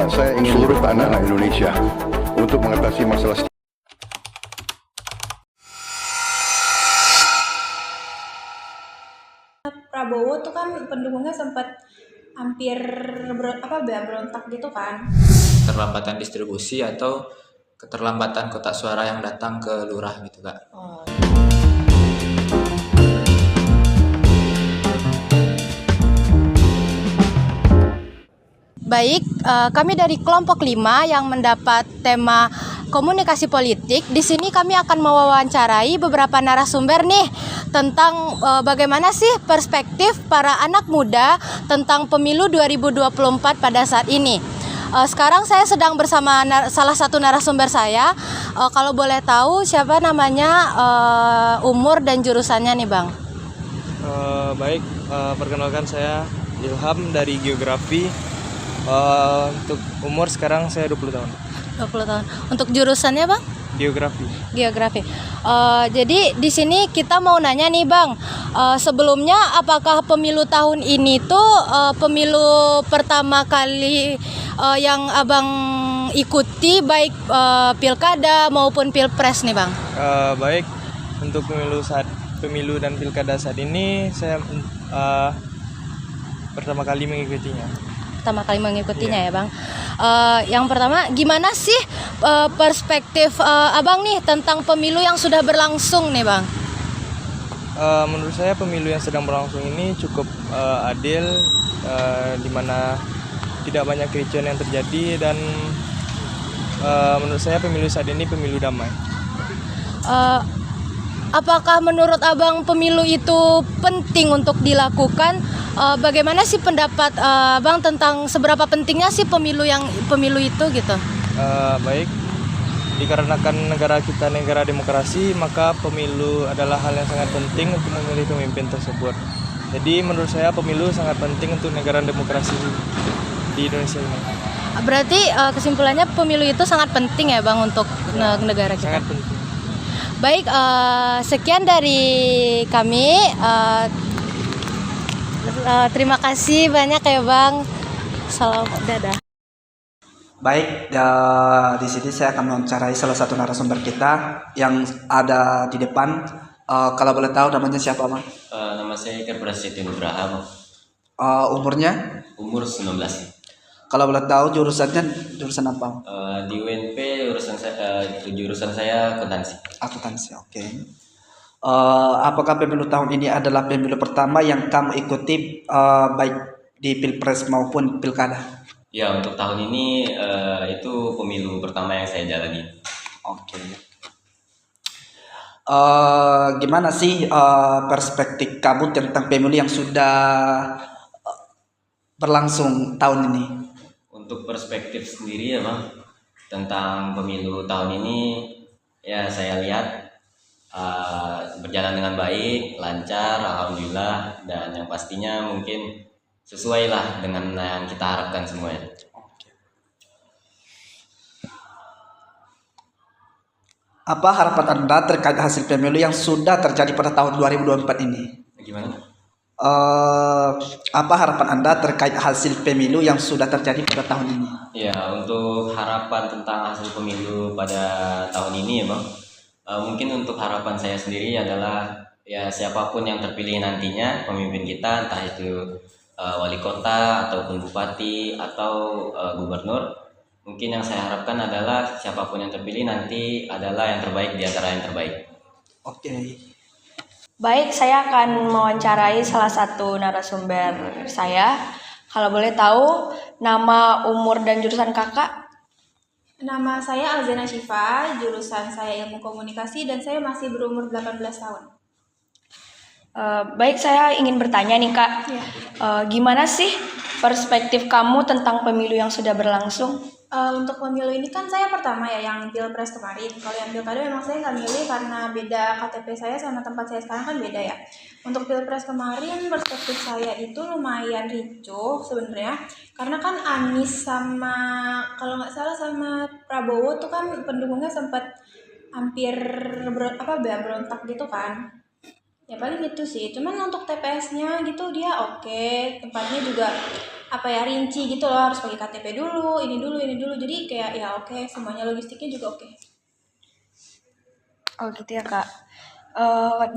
saya ingin seluruh anak-anak Indonesia untuk mengatasi masalah Prabowo tuh kan pendukungnya sempat hampir berontak gitu kan. Keterlambatan distribusi atau keterlambatan kotak suara yang datang ke lurah gitu Kak. Baik, kami dari kelompok 5 yang mendapat tema komunikasi politik. Di sini kami akan mewawancarai beberapa narasumber nih tentang bagaimana sih perspektif para anak muda tentang pemilu 2024 pada saat ini. Sekarang saya sedang bersama salah satu narasumber saya. Kalau boleh tahu siapa namanya, umur dan jurusannya nih Bang? Baik, perkenalkan saya Ilham dari Geografi. Untuk umur sekarang saya 20 tahun. 20 tahun. Untuk jurusannya Bang? Geografi. Geografi. Jadi di sini kita mau nanya nih Bang, sebelumnya apakah pemilu tahun ini tuh pemilu pertama kali yang Abang ikuti baik pilkada maupun pilpres nih Bang? Baik, untuk pemilu dan pilkada saat ini saya pertama kali mengikutinya. Ya Bang. Yang pertama, gimana sih perspektif Abang nih tentang pemilu yang sudah berlangsung nih Bang? Menurut saya pemilu yang sedang berlangsung ini cukup adil, di mana tidak banyak kericuan yang terjadi, dan menurut saya pemilu saat ini pemilu damai. Apakah menurut Abang pemilu itu penting untuk dilakukan? Bagaimana sih pendapat Bang tentang seberapa pentingnya sih pemilu itu gitu? Baik, dikarenakan negara kita negara demokrasi, maka pemilu adalah hal yang sangat penting untuk memilih pemimpin tersebut. Jadi menurut saya pemilu sangat penting untuk negara demokrasi di Indonesia ini. Berarti kesimpulannya pemilu itu sangat penting ya Bang untuk negara kita? Sangat penting. Baik, sekian dari kami. Terima kasih banyak ya Bang. Salam, dadah. Baik, di sini saya akan mewawancarai salah satu narasumber kita yang ada di depan. Kalau boleh tahu namanya siapa Bang? Nama saya Iker Prasetyo Nugraha. Umurnya? Umur 19. Kalau boleh tahu jurusan apa? Di UNP jurusan saya akuntansi. Akuntansi, oke. Apakah pemilu tahun ini adalah pemilu pertama yang kamu ikuti baik di pilpres maupun pilkada? Ya, untuk tahun ini itu pemilu pertama yang saya jalani. Oke. Gimana sih perspektif kamu tentang pemilu yang sudah berlangsung tahun ini? Untuk perspektif sendiri ya Bang, tentang pemilu tahun ini ya saya lihat berjalan dengan baik, lancar, alhamdulillah, dan yang pastinya mungkin sesuai lah dengan yang kita harapkan semuanya. Apa harapan Anda terkait hasil pemilu yang sudah terjadi pada tahun 2024 ini? Gimana? Apa harapan Anda terkait hasil pemilu yang sudah terjadi pada tahun ini? Ya, untuk harapan tentang hasil pemilu pada tahun ini ya Bang, mungkin untuk harapan saya sendiri adalah ya siapapun yang terpilih nantinya pemimpin kita, entah itu wali kota ataupun bupati atau gubernur, mungkin yang saya harapkan adalah siapapun yang terpilih nanti adalah yang terbaik di antara yang terbaik. Oke. Baik, saya akan mewawancarai salah satu narasumber saya. Kalau boleh tahu nama, umur, dan jurusan kakak? Nama saya Alzena Syifa, jurusan saya Ilmu Komunikasi dan saya masih berumur 18 tahun. Baik, saya ingin bertanya nih Kak, Ya. Gimana sih perspektif kamu tentang pemilu yang sudah berlangsung? Untuk pemilu ini kan saya pertama ya yang pilpres kemarin. Kalau yang pilkada memang saya nggak milih karena beda KTP saya sama tempat saya sekarang kan beda ya. Untuk pilpres kemarin perspektif saya itu lumayan ricuh sebenarnya karena kan Anies sama kalau nggak salah sama Prabowo tuh kan pendukungnya sempat hampir berontak gitu kan. Ya paling itu sih, cuman untuk TPS-nya gitu dia oke, tempatnya juga rinci gitu loh, harus pakai KTP dulu, ini dulu, jadi kayak ya oke, semuanya logistiknya juga oke. Oh gitu ya Kak.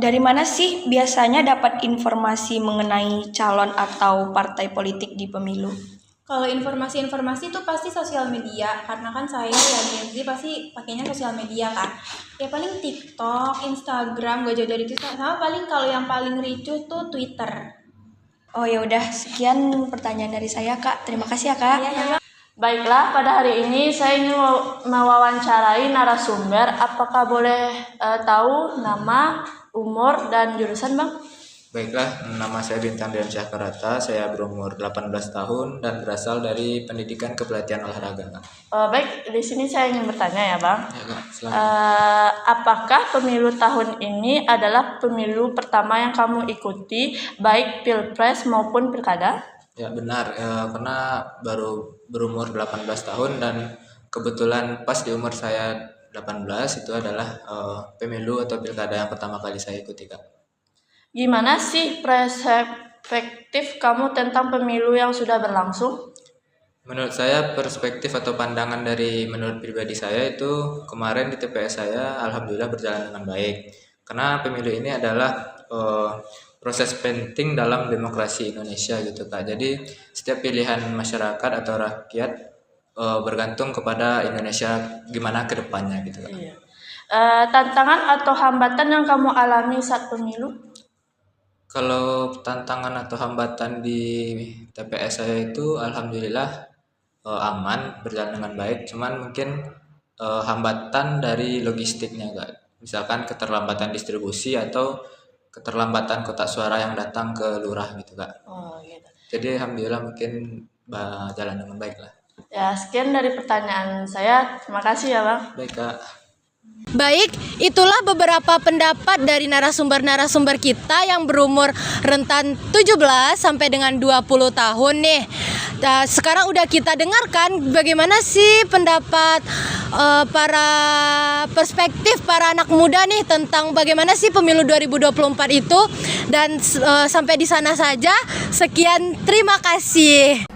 Dari mana sih biasanya dapat informasi mengenai calon atau partai politik di pemilu? Kalau informasi-informasi itu pasti sosial media, karena kan saya ya Gen Z pasti pakainya sosial media kan. Ya paling TikTok, Instagram, gak jauh dari itu, sama paling kalau yang paling ricuh tuh Twitter. Oh ya udah, sekian pertanyaan dari saya Kak. Terima kasih ya Kak. Iya. Baiklah, pada hari ini saya ingin mewawancarai narasumber. Apakah boleh tahu nama, umur, dan jurusan, Bang? Baiklah, nama saya Bintang Dian Syahkarata, saya berumur 18 tahun dan berasal dari pendidikan kepelatihan olahraga. Baik, di sini saya ingin bertanya ya, Bang. Ya, Kak, silakan. Apakah pemilu tahun ini adalah pemilu pertama yang kamu ikuti, baik pilpres maupun pilkada? Ya benar, karena baru berumur 18 tahun dan kebetulan pas di umur saya 18 itu adalah pemilu atau pilkada yang pertama kali saya ikuti, Kak. Gimana sih perspektif kamu tentang pemilu yang sudah berlangsung? Menurut saya perspektif atau pandangan dari menurut pribadi saya itu kemarin di TPS saya alhamdulillah berjalan dengan baik. Karena pemilu ini adalah proses penting dalam demokrasi Indonesia gitu Kak. Jadi setiap pilihan masyarakat atau rakyat bergantung kepada Indonesia gimana ke depannya gitu Kak. Iya. Tantangan atau hambatan yang kamu alami saat pemilu? Kalau tantangan atau hambatan di TPS saya itu alhamdulillah aman, berjalan dengan baik. Cuman mungkin hambatan dari logistiknya Kak. Misalkan keterlambatan distribusi atau keterlambatan kotak suara yang datang ke lurah gitu Kak. Oh gitu. Jadi alhamdulillah mungkin jalan dengan baik lah. Ya, sekian dari pertanyaan saya. Terima kasih ya, Bang. Baik Kak. Baik, itulah beberapa pendapat dari narasumber-narasumber kita yang berumur rentan 17 sampai dengan 20 tahun nih. Nah, sekarang udah kita dengarkan bagaimana sih pendapat perspektif para anak muda nih tentang bagaimana sih pemilu 2024 itu. Dan sampai di sana saja. Sekian, terima kasih.